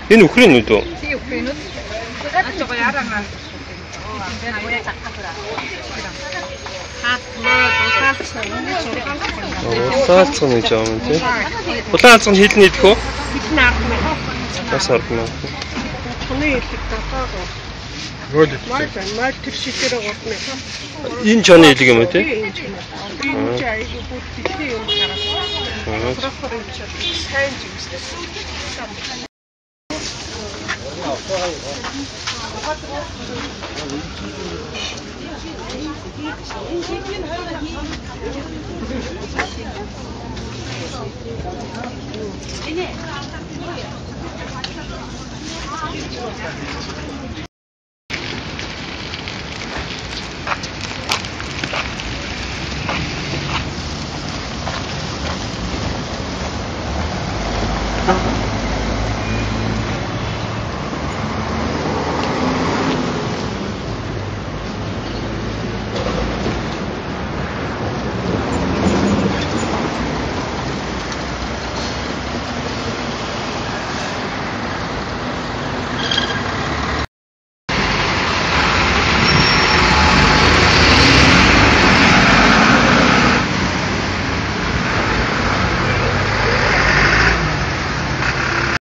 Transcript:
Энэ үхрийн нүд үү? Sì, Ucraino. Улаалцсан гэж байгаа юм тий. Улаалцсан хилэн идэх үү? Бас орно. Энэ чоны хэлэг юм уу тий?